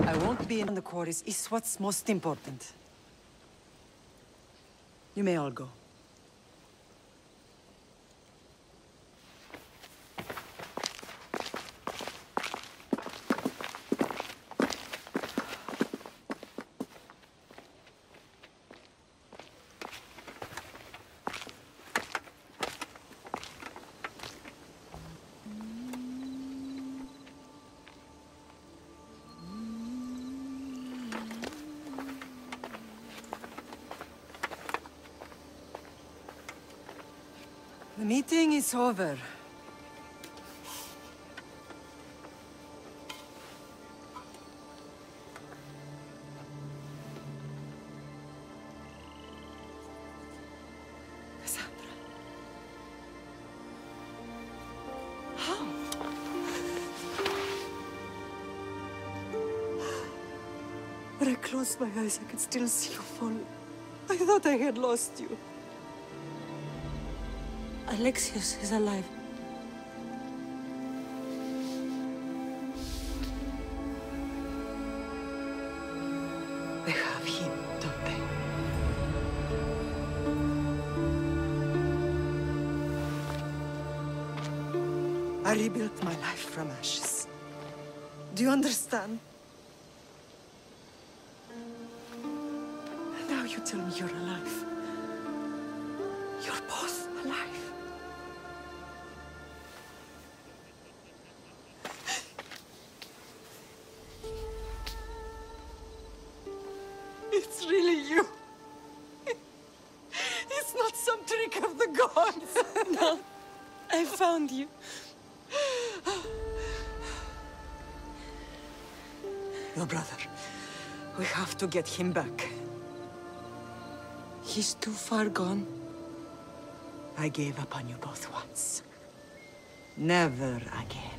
I won't be in the quarries is what's most important. You may all go. The meeting is over. Cassandra. How? When I closed my eyes, I could still see you fall. I thought I had lost you. Alexios is alive. They have him, don't they? I rebuilt my life from ashes. Do you understand? And now you tell me you're alive. You're both alive. It's really you. It's not some trick of the gods. No, I found you. Your brother. We have to get him back. He's too far gone. I gave up on you both once. Never again.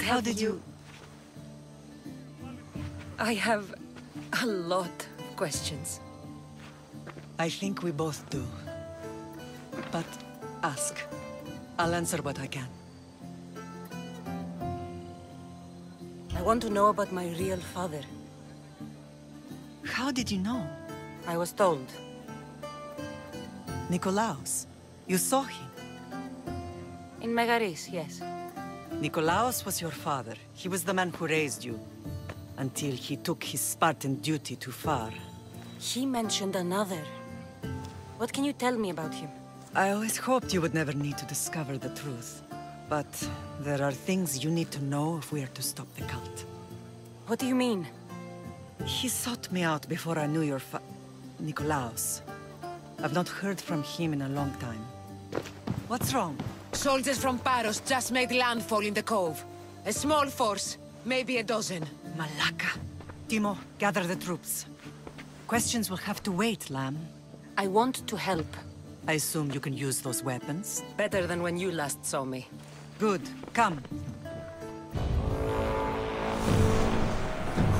How did you... I have a lot of questions. I think we both do. But ask. I'll answer what I can. I want to know about my real father. How did you know? I was told. Nikolaos. You saw him. In Megaris, yes. Nikolaos was your father. He was the man who raised you. Until he took his Spartan duty too far. He mentioned another. What can you tell me about him? I always hoped you would never need to discover the truth. But there are things you need to know if we are to stop the cult. What do you mean? He sought me out before I knew your Nikolaos. I've not heard from him in a long time. What's wrong? Soldiers from Paros just made landfall in the cove. A small force, maybe a dozen. Malaka. Timo, gather the troops. Questions will have to wait, Lamb. I want to help. I assume you can use those weapons? Better than when you last saw me. Good. Come.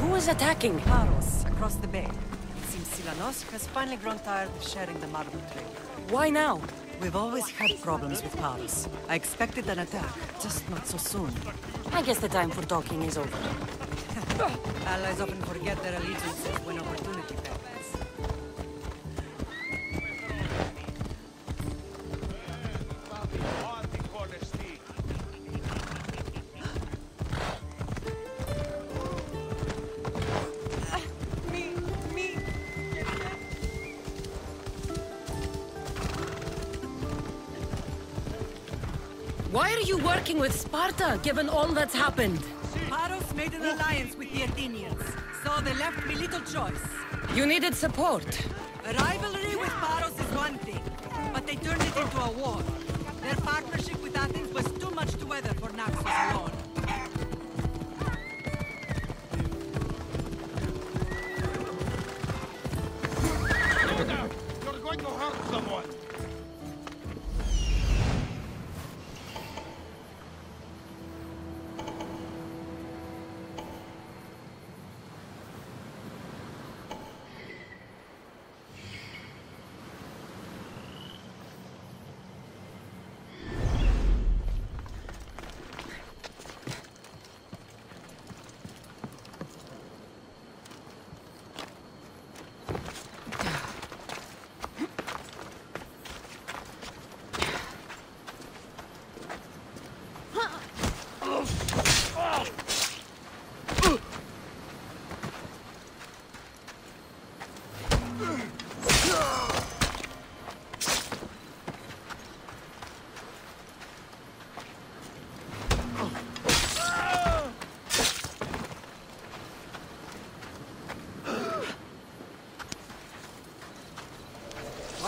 Who is attacking? Paros, across the bay. It seems Silanos has finally grown tired of sharing the marble trade. Why now? We've always had problems with Paros. I expected an attack, just not so soon. I guess the time for talking is over. Allies often forget their allegiances when opportunity fails. Why are you working with Sparta, given all that's happened? Paros made an alliance with the Athenians, so they left me little choice. You needed support. A rivalry with Paros is one thing, but they turned it into a war. Their partnership with Athens was too much to weather for Naxos alone. You're going to hurt someone!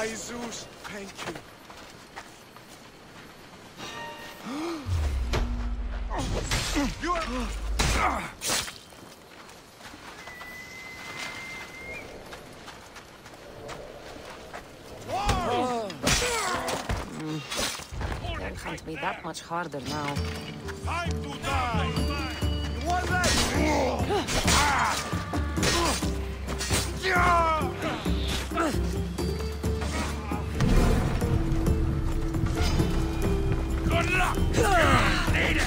By Zeus, thank you. You are... Can't be that much harder now. Time to die! You want that? Good luck! Need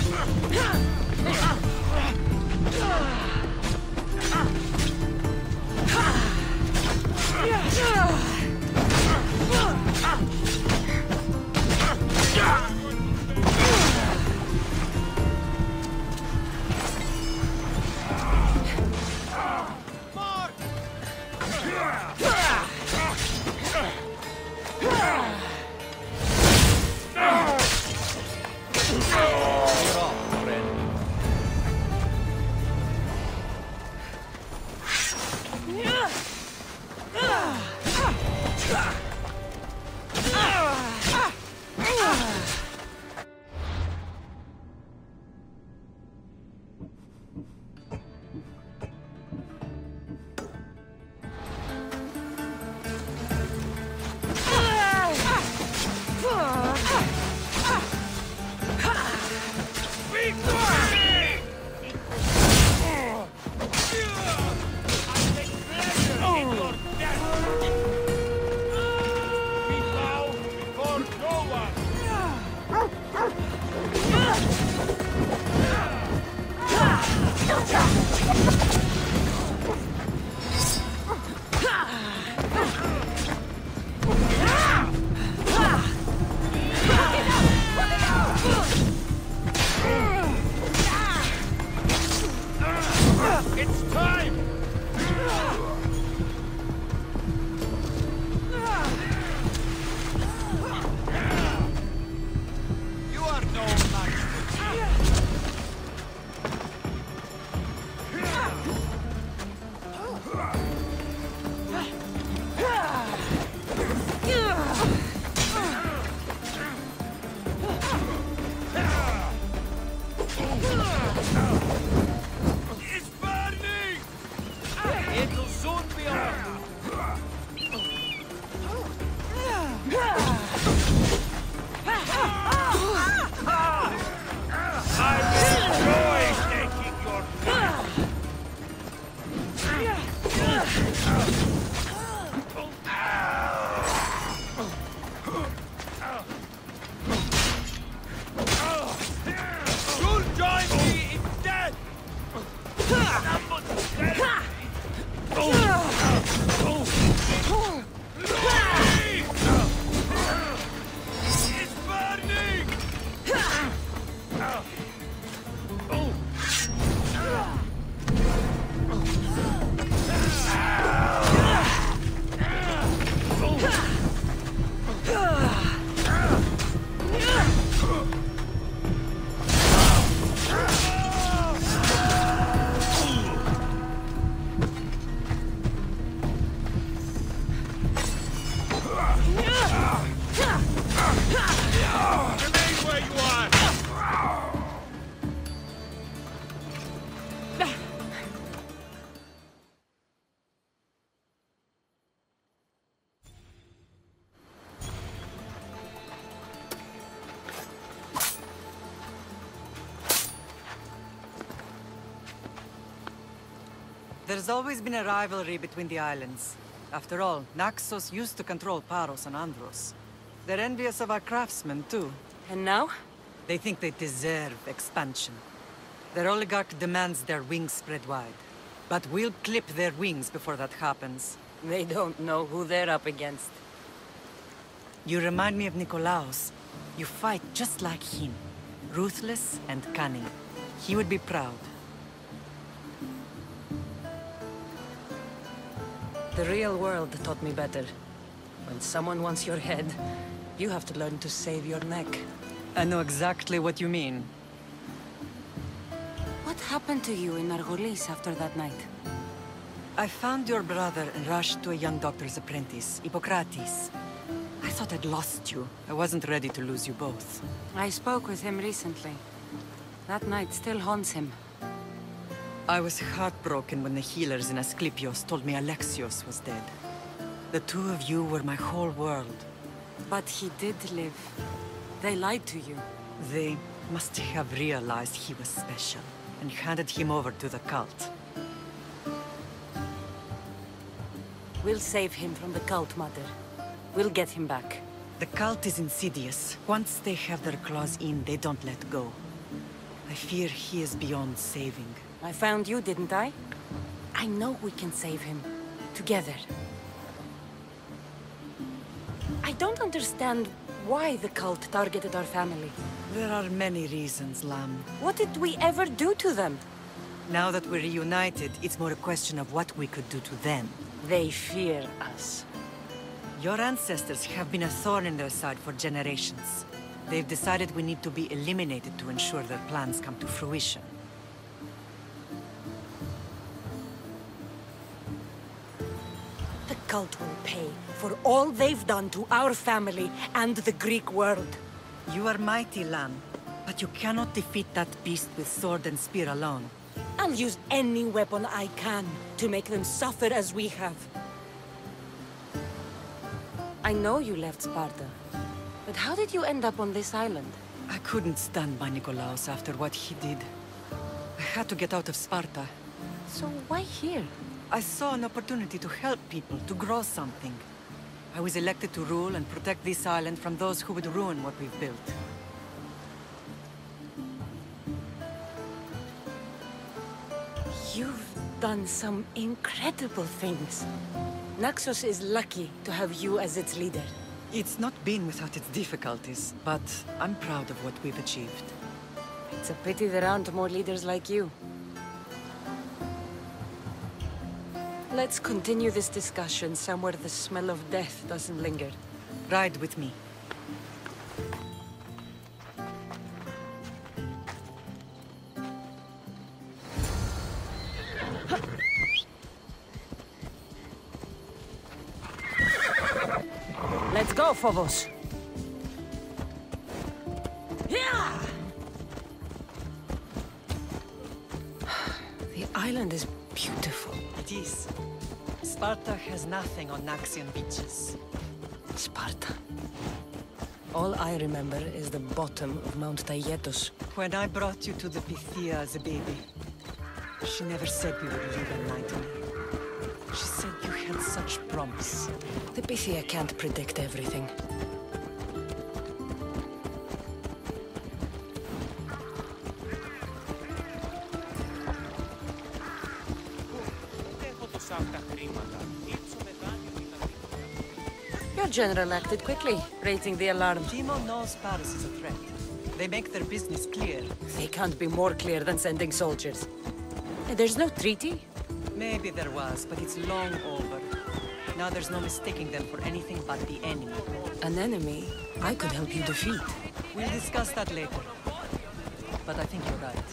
There's always been a rivalry between the islands. After all, Naxos used to control Paros and Andros. They're envious of our craftsmen, too. And now? They think they deserve expansion. Their oligarch demands their wings spread wide. But we'll clip their wings before that happens. They don't know who they're up against. You remind me of Nikolaos. You fight just like him. Ruthless and cunning. He would be proud. The real world taught me better. When someone wants your head, you have to learn to save your neck. I know exactly what you mean. What happened to you in Argolis after that night? I found your brother and rushed to a young doctor's apprentice, Hippocrates. thought I'd lost you. I wasn't ready to lose you both. I spoke with him recently. That night still haunts him. I was heartbroken when the healers in Asclepios told me Alexios was dead. The two of you were my whole world. But he did live. They lied to you. They must have realized he was special and handed him over to the cult. We'll save him from the cult, Mother. We'll get him back. The cult is insidious. Once they have their claws in, they don't let go. I fear he is beyond saving. I found you, didn't I? I know we can save him. Together. I don't understand why the cult targeted our family. There are many reasons, Lamb. What did we ever do to them? Now that we're reunited, it's more a question of what we could do to them. They fear us. Your ancestors have been a thorn in their side for generations. They've decided we need to be eliminated to ensure their plans come to fruition. The cult will pay for all they've done to our family and the Greek world. You are mighty, Lamb, but you cannot defeat that beast with sword and spear alone. I'll use any weapon I can to make them suffer as we have. I know you left Sparta, but how did you end up on this island? I couldn't stand by Nikolaos after what he did. I had to get out of Sparta. So why here? I saw an opportunity to help people, to grow something. I was elected to rule and protect this island from those who would ruin what we've built. You've done some incredible things. Naxos is lucky to have you as its leader. It's not been without its difficulties, but I'm proud of what we've achieved. It's a pity there aren't more leaders like you. Let's continue this discussion somewhere the smell of death doesn't linger. Ride with me. Let's go, Phobos! Yeah! The island is beautiful. It is. Sparta has nothing on Naxian beaches. Sparta. All I remember is the bottom of Mount Taygetos. When I brought you to the Pythia as a baby, she never said we would live a nightmare. She said you had such promise. The Pythia can't predict everything. Your general acted quickly, raising the alarm. Timo knows Paris is a threat. They make their business clear. They can't be more clear than sending soldiers. There's no treaty? Maybe there was, but it's long over. Now there's no mistaking them for anything but the enemy. An enemy I could help you defeat. We'll discuss that later. But I think you're right.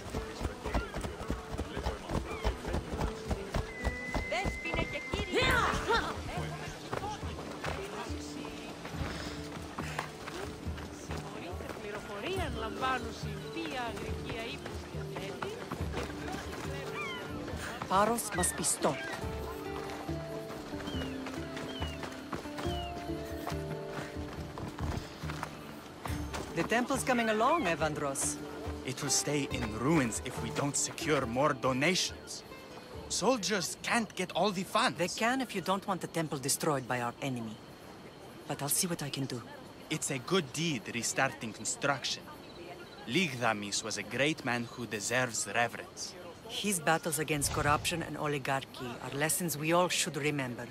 Paros must be stopped. The temple's coming along, Evandros. It will stay in ruins if we don't secure more donations. Soldiers can't get all the funds. They can if you don't want the temple destroyed by our enemy. But I'll see what I can do. It's a good deed restarting construction. Ligdamis was a great man who deserves reverence. His battles against corruption and oligarchy are lessons we all should remember.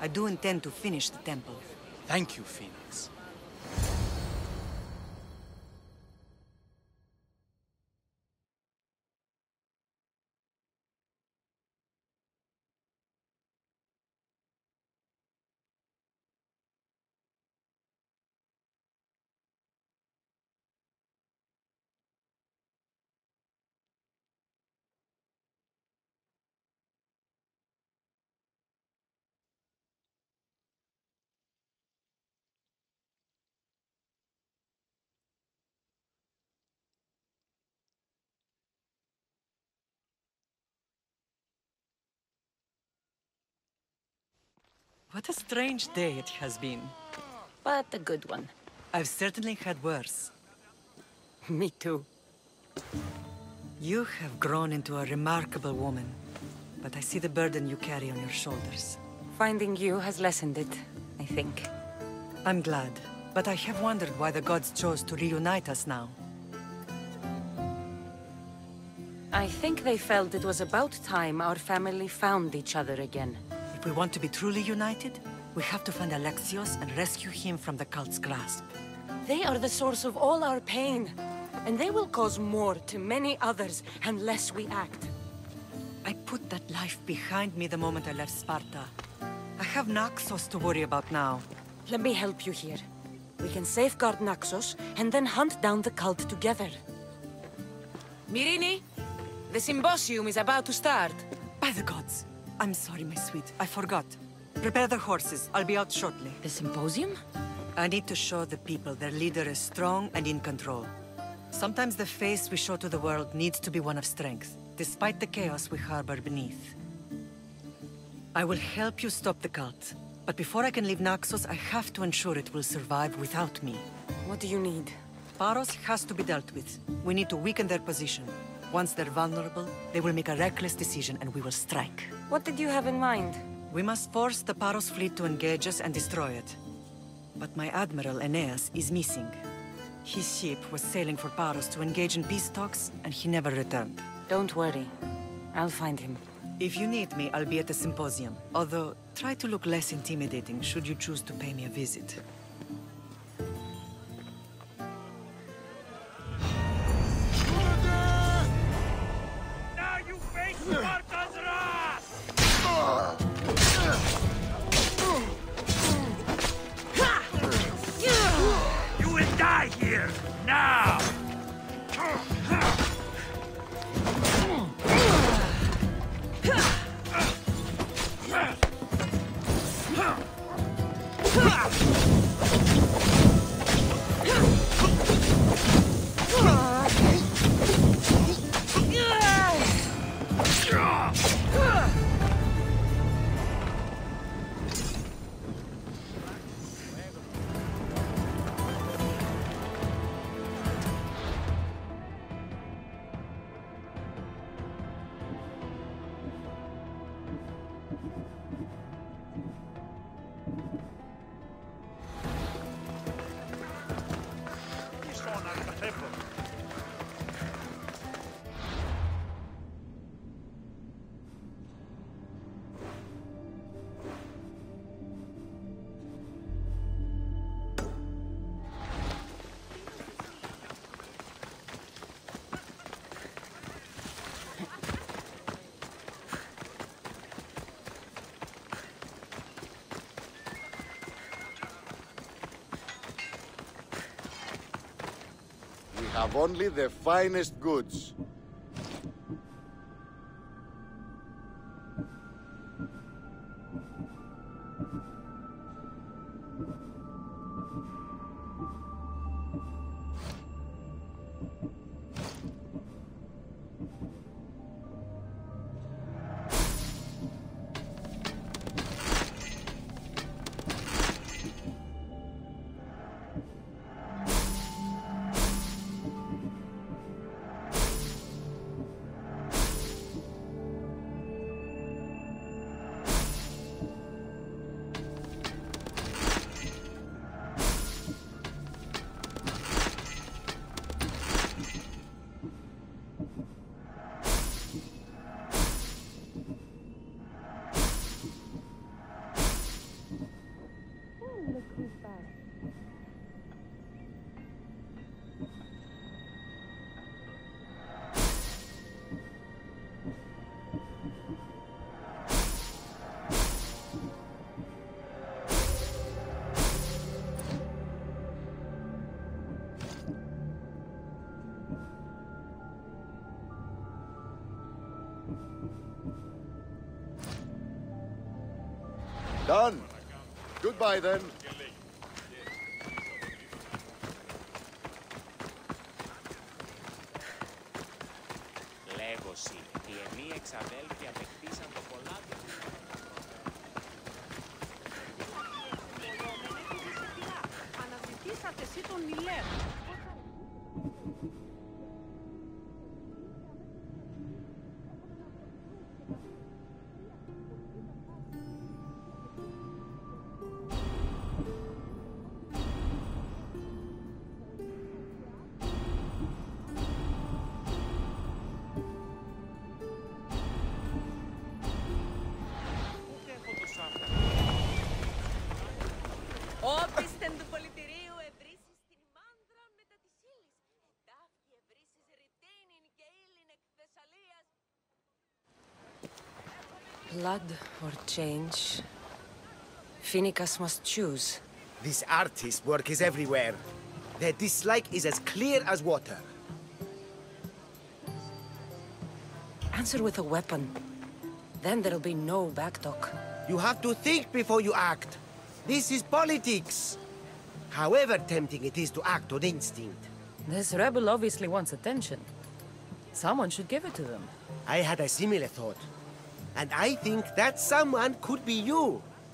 I do intend to finish the temple. Thank you, Phoenix. What a strange day it has been. But a good one. I've certainly had worse. Me too. You have grown into a remarkable woman, but I see the burden you carry on your shoulders. Finding you has lessened it, I think. I'm glad, but I have wondered why the gods chose to reunite us now. I think they felt it was about time our family found each other again. If we want to be truly united, we have to find Alexios and rescue him from the cult's grasp. They are the source of all our pain, and they will cause more to many others unless we act. I put that life behind me the moment I left Sparta. I have Naxos to worry about now. Let me help you here. We can safeguard Naxos, and then hunt down the cult together. Myrrine, the symposium is about to start. By the gods! I'm sorry, my sweet. I forgot. Prepare the horses. I'll be out shortly. The symposium? I need to show the people their leader is strong and in control. Sometimes the face we show to the world needs to be one of strength, despite the chaos we harbor beneath. I will help you stop the cult, but before I can leave Naxos, I have to ensure it will survive without me. What do you need? Paros has to be dealt with. We need to weaken their position. Once they're vulnerable, they will make a reckless decision and we will strike. What did you have in mind? We must force the Paros fleet to engage us and destroy it. But my admiral, Aeneas, is missing. His ship was sailing for Paros to engage in peace talks, and he never returned. Don't worry. I'll find him. If you need me, I'll be at the symposium. Although, try to look less intimidating should you choose to pay me a visit. Now you face Sparta's wrath! You will die here, now! Have only the finest goods. Done. Goodbye, then. Λέγωση. Οι εννοί εξαδέλφοι απεκτήσαν το πολλά. Όπισθεν του πολιτηρίου ευρύσεις την μάνδρα μετά της ύλης. Εντάφκη ευρύσεις ρητήνην και ύλην εκ Θεσσαλίας. Blood or change? Phoenicus must choose. This artist work is everywhere. Their dislike is as clear as water. Answer with a weapon. Then there'll be no backtalk. You have to think before you act. This is politics. However tempting it is to act on instinct. This rebel obviously wants attention. Someone should give it to them. I had a similar thought. And I think that someone could be you.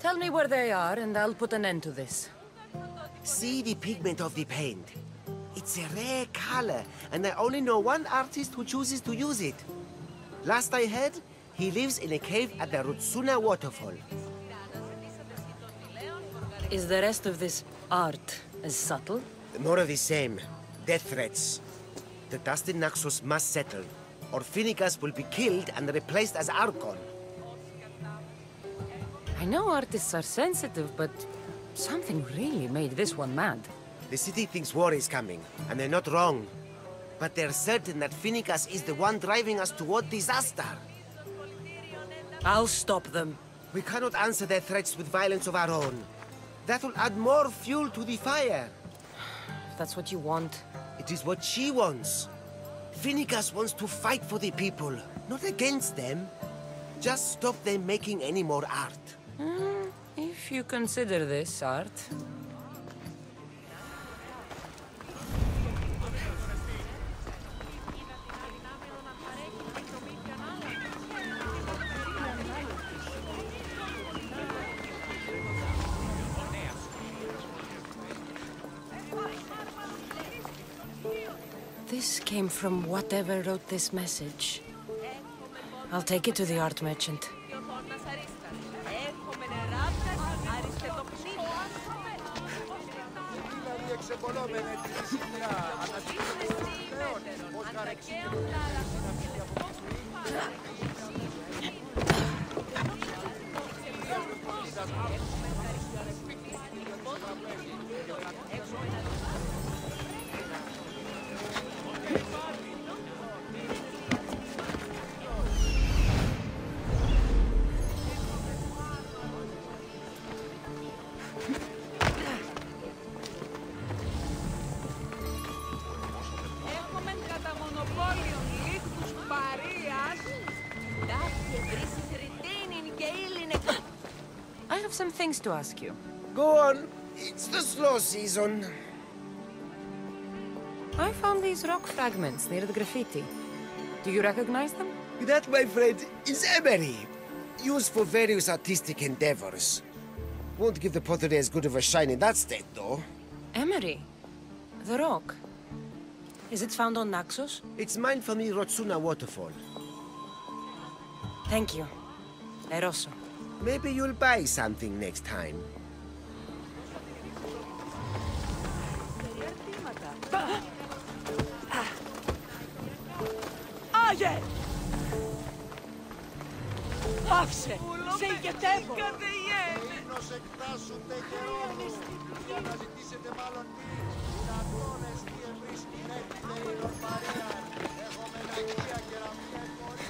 Tell me where they are and I'll put an end to this. See the pigment of the paint. It's a rare color, and I only know one artist who chooses to use it. Last I heard, he lives in a cave at the Rutsuna waterfall. Is the rest of this art as subtle? More of the same. Death threats. The dust in Naxos must settle, or Phoenicus will be killed and replaced as Archon. I know artists are sensitive, but something really made this one mad. The city thinks war is coming, and they're not wrong. But they're certain that Phoenicus is the one driving us toward disaster. I'll stop them. We cannot answer their threats with violence of our own. That will add more fuel to the fire. If that's what you want. It is what she wants. Phoenicus wants to fight for the people, not against them. Just stop them making any more art. If you consider this art. This came from whatever wrote this message. I'll take it to the art merchant. I have some things to ask you. Go on. It's the slow season. I found these rock fragments near the graffiti. Do you recognize them? That, my friend, is emery. Used for various artistic endeavors. Won't give the pottery as good of a shine in that state, though. Emery? The rock? Is it found on Naxos? It's mined from the Rutsuna waterfall. Thank you. Eroso. Maybe you'll buy something next time. Άγε! Άφησε! Σε ηγετεύω! Ίνος εκτάσσουν τεχερώνουν. Για να ζητήσετε μάλλον τι. Δυνατώνες τι εμείς την έκτειλον παρέα. Έχουμε ναγία και ραμία εμπορή.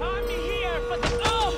I'm here, but oh!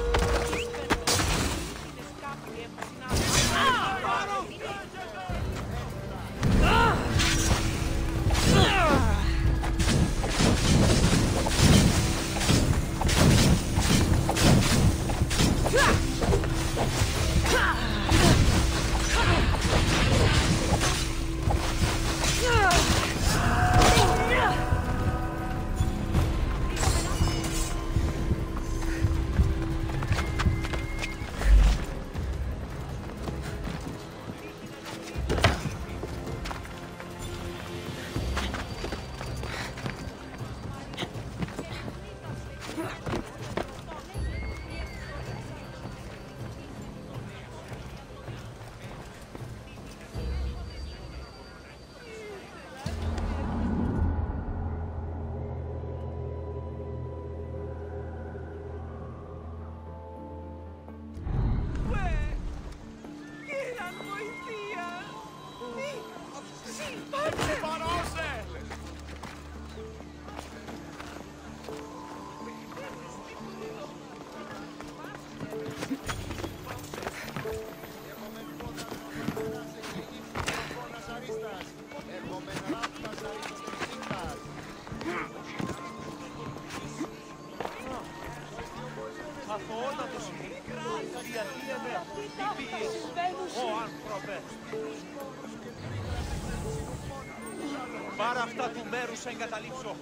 Πάρε αυτά του μέρους σε εγκαταλείψω.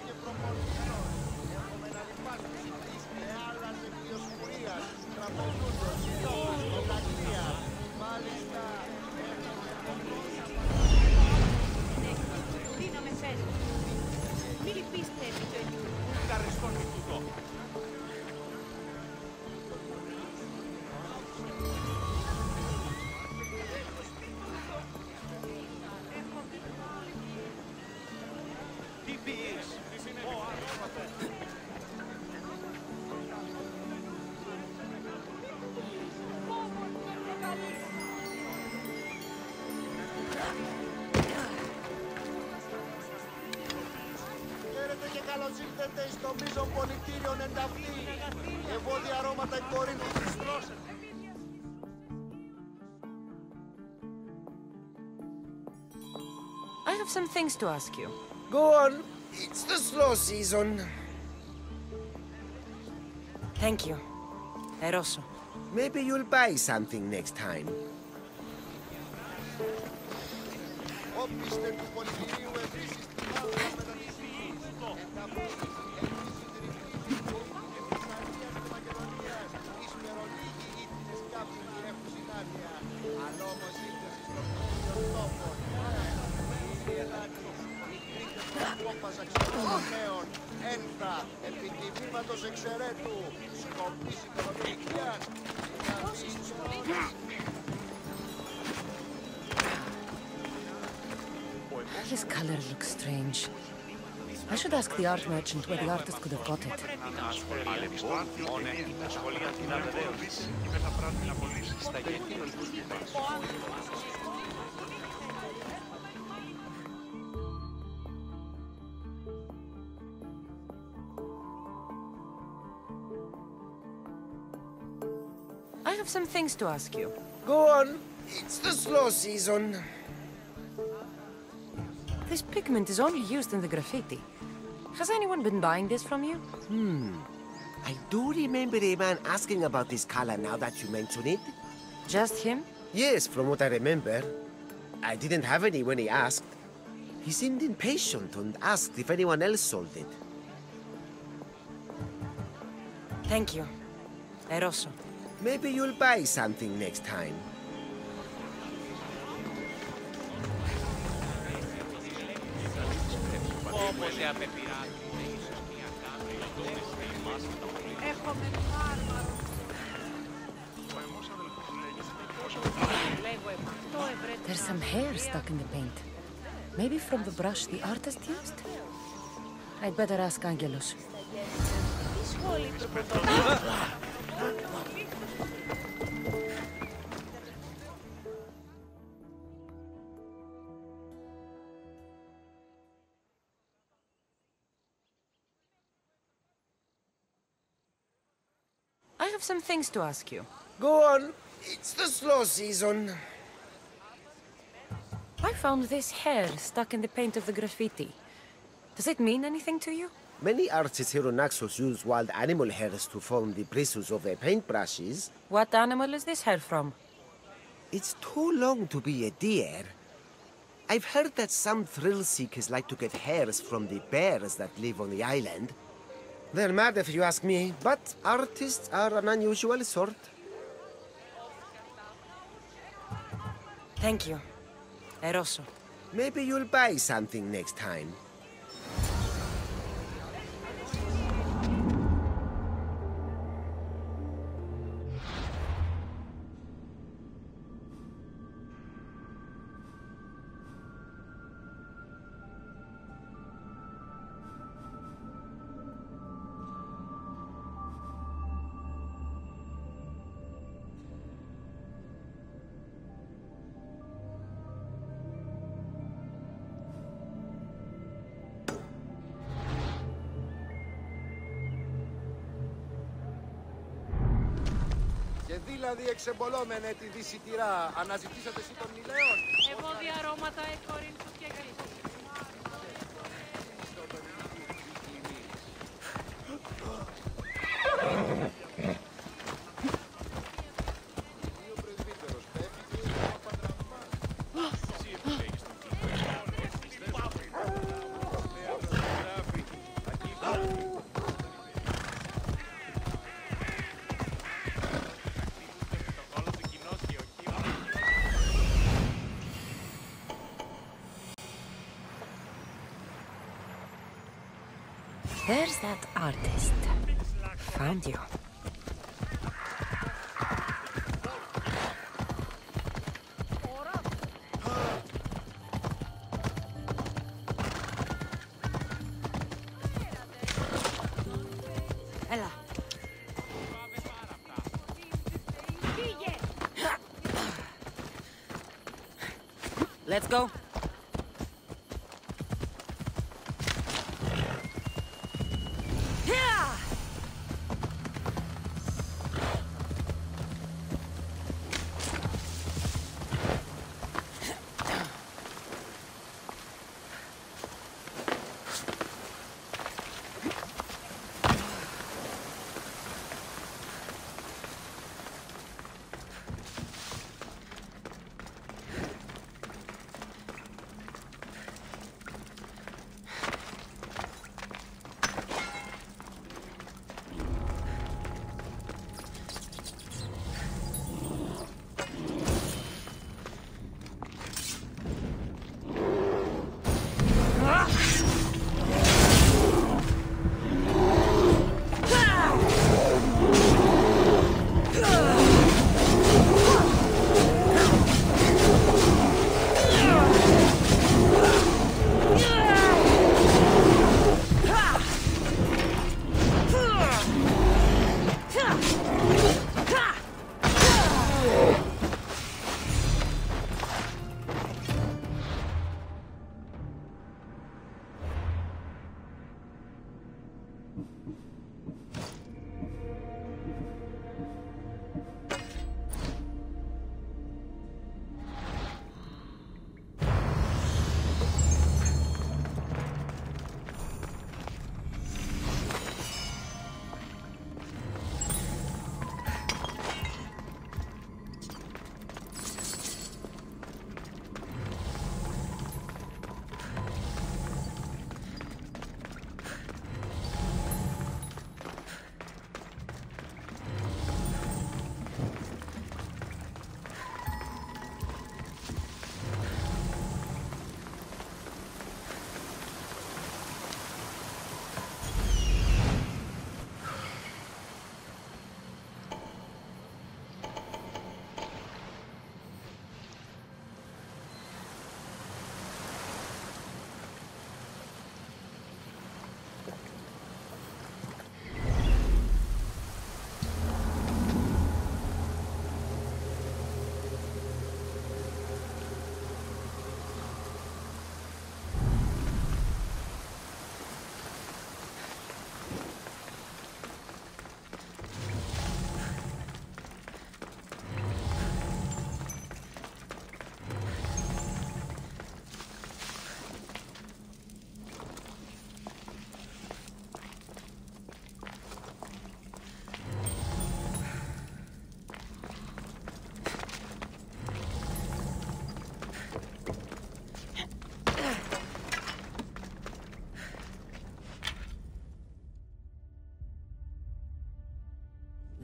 Δίναμε φέρει. Μη λυπήστε, Ευχαριστώ τούτο. Τι πεις? Χαίρετε και καλώς ήρθετε στο μείζον πολιτήριον εν ταυτή. Ευώδια αρώματα εκ Κορίνθου. I have some things to ask you. Go on. It's the slow season. Thank you. Eroso. Maybe you'll buy something next time. Όπιστε του πολιτηρίου επίσης την μάλλον μετά τη συζήτηση. Εν ταυτή. Ισπερολίγοι ήττινες κάποιοι έχουν συνάδεια. Αλλά όμως ήρθε στον τόπο. Κόπαζα ξερονέων, ένθα, επιτιμήματος εξαιρέτου, σκοπής οικονομικιάς, This color looks strange. I should ask the art merchant where the artist could have got it. I have some things to ask you. Go on. It's the slow season. This pigment is only used in the graffiti. Has anyone been buying this from you? I do remember a man asking about this color now that you mention it. Just him? Yes, from what I remember. I didn't have any when he asked. He seemed impatient and asked if anyone else sold it. Thank you. Eroso. Maybe you'll buy something next time. There's some hair stuck in the paint. Maybe from the brush the artist used? I'd better ask Angelos. I have some things to ask you. Go on. It's the slow season. I found this hair stuck in the paint of the graffiti. Does it mean anything to you? Many artists here on Naxos use wild animal hairs to form the bristles of their paintbrushes. What animal is this hair from? It's too long to be a deer. I've heard that some thrill seekers like to get hairs from the bears that live on the island. They're mad if you ask me, but artists are an unusual sort. Thank you. Eroso. Maybe you'll buy something next time. δηλαδή εξεμπολόμενε τη δυσιτηρά. Αναζητήσατε εσύ τον Νηλαίον. Ευώδια αρώματα εκκορίνθου και Κρήτου. There's that artist. Found you. Έλα. Let's go.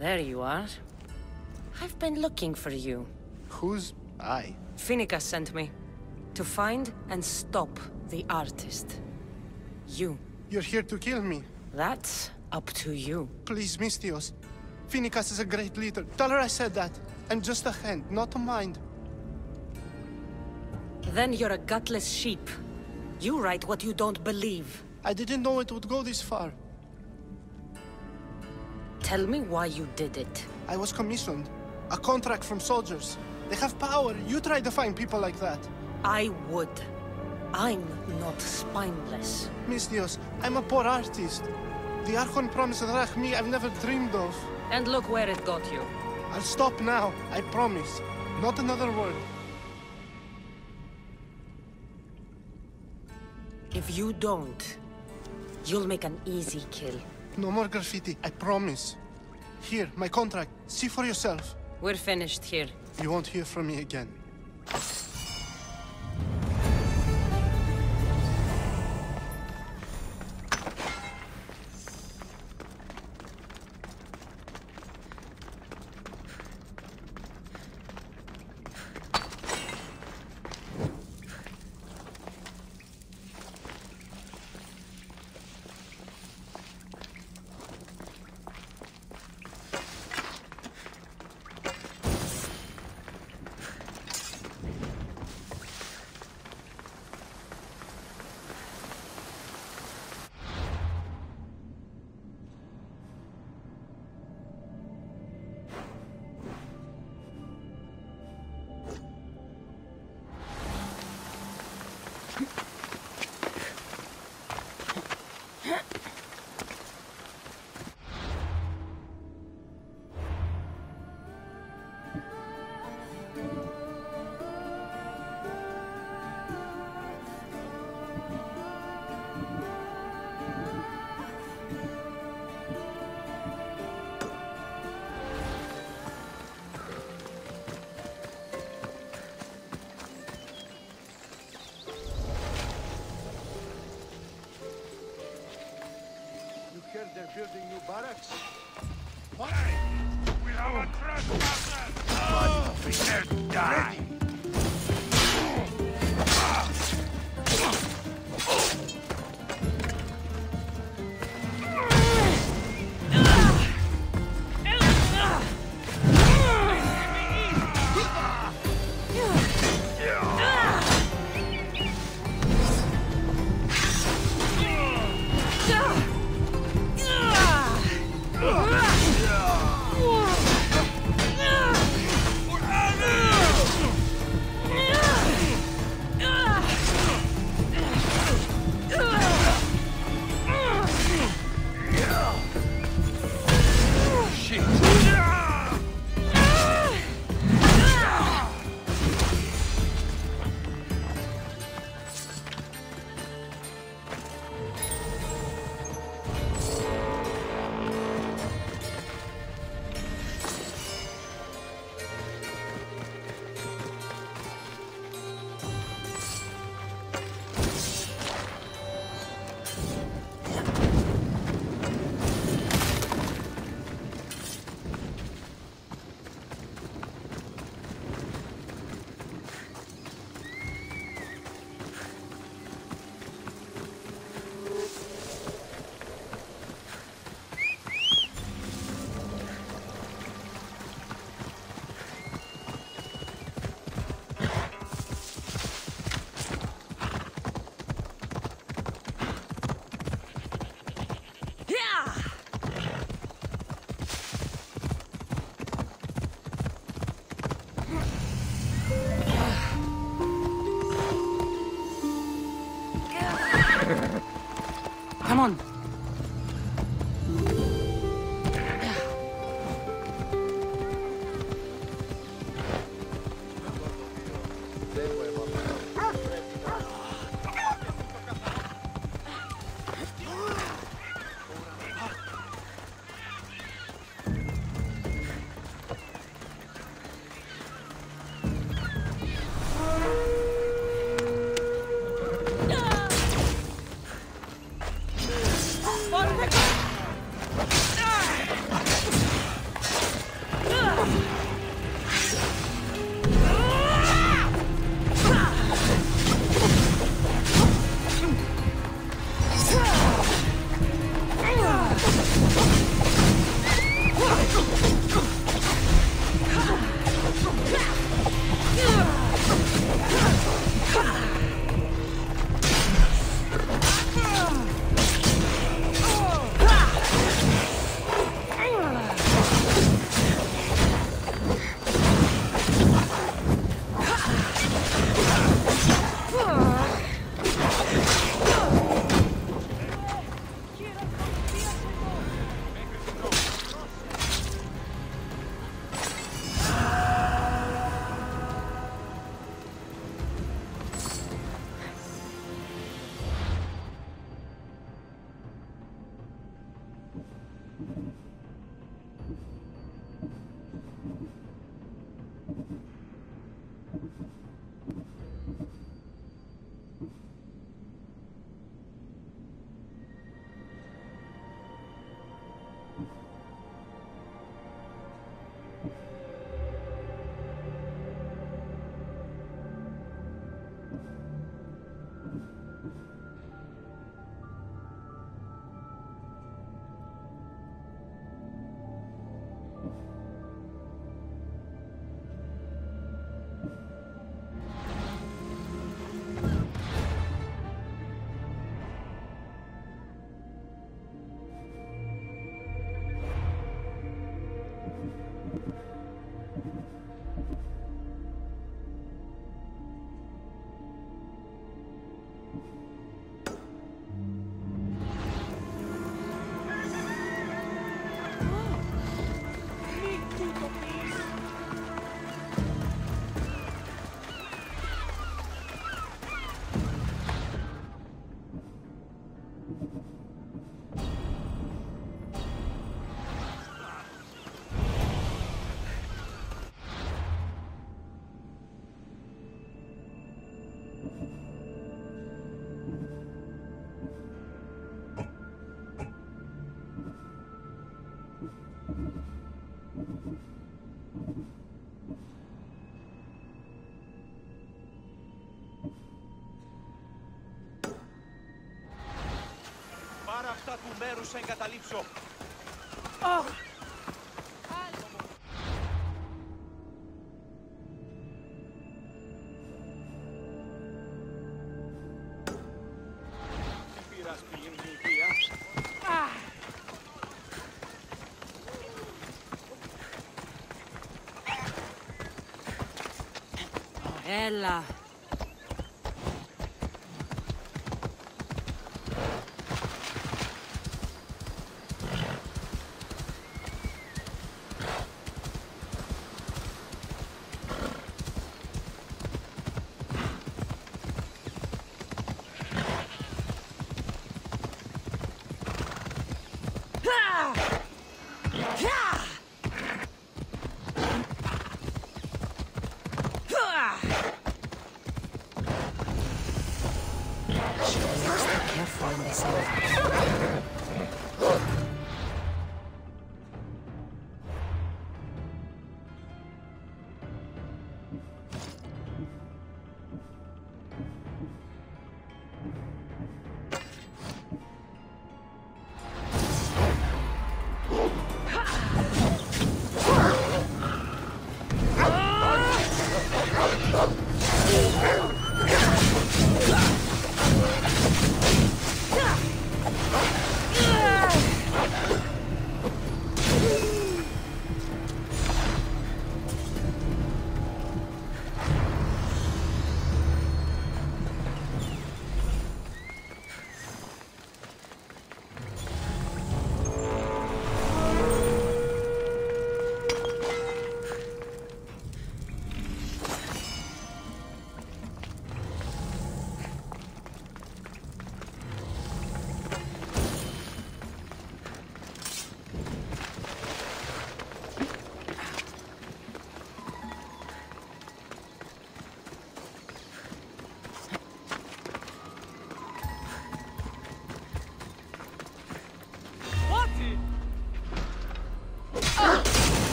There you are. I've been looking for you. Who's I? Finicus sent me. To find and stop the artist. You. You're here to kill me. That's up to you. Please, Misthios. Finicus is a great leader. Tell her I said that. I'm just a hand, not a mind. Then you're a gutless sheep. You write what you don't believe. I didn't know it would go this far. Tell me why you did it. I was commissioned. A contract from soldiers. They have power. You try to find people like that. I would. I'm not spineless. Misthios, I'm a poor artist. The Archon promised Rachmi I've never dreamed of. And look where it got you. I'll stop now, I promise. Not another word. If you don't, you'll make an easy kill. No more graffiti, I promise. Here, my contract. See for yourself. We're finished here. You won't hear from me again. They're building new barracks. What? We have a trespasser! Prepare to die! Come on. Πάρε αυτά του μέρους σε εγκαταλείψω. Τι πειράζει η βία. Έλα. Careful in this area.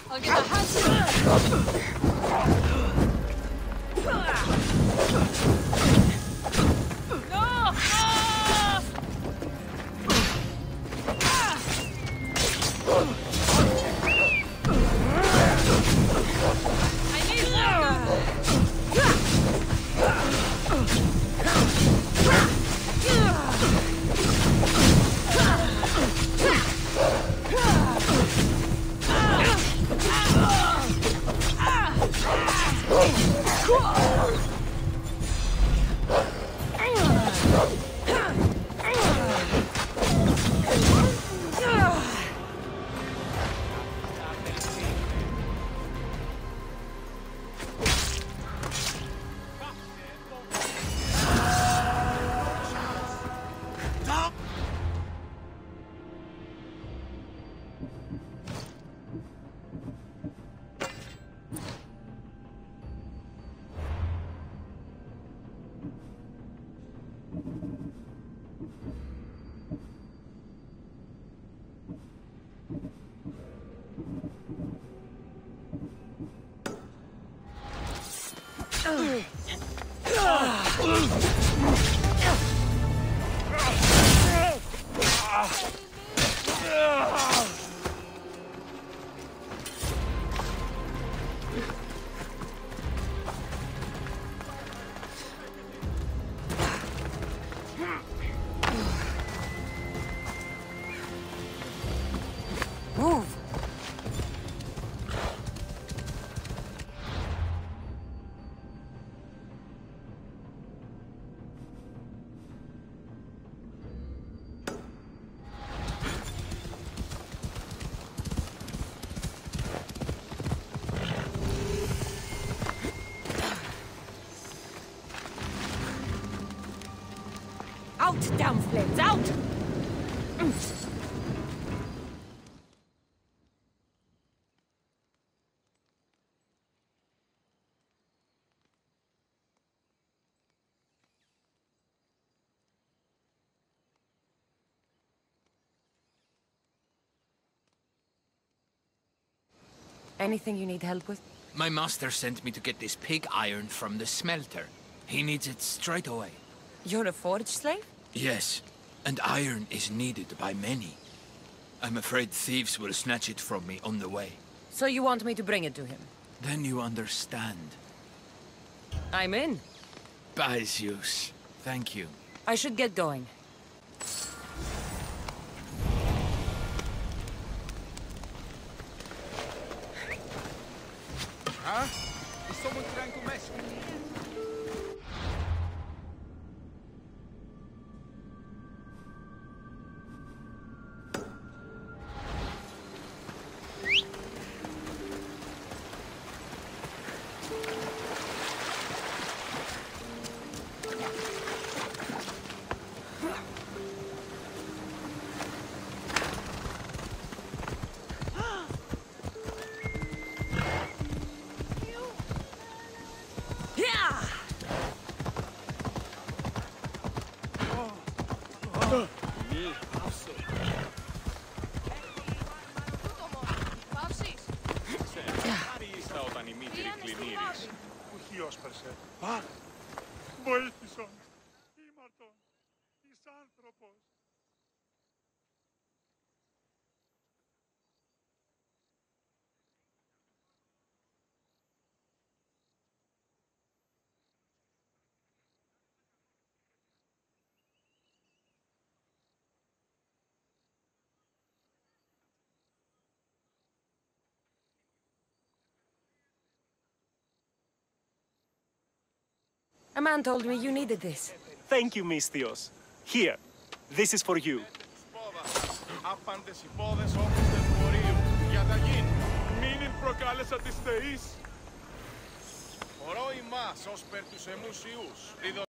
I'll get the hands. Out, damn flames, out! Anything you need help with? My master sent me to get this pig iron from the smelter. He needs it straight away. You're a forge slave? Yes. And iron is needed by many. I'm afraid thieves will snatch it from me on the way. So you want me to bring it to him? Then you understand. I'm in. By Zeus. Thank you. I should get going. Huh? Is someone trying to mess with me? Α, βοήθησον. Ήμαρτον. Εις άνθρωπος. A man told me you needed this. Thank you, Misthios. Here, this is for you. Άπαντες οι πόδες όπλες του εμπορίου. Για τα γιν. Μήνυν προκάλεσα της θεής. Ορώ ημάς ως περ τους εμούς ιούς.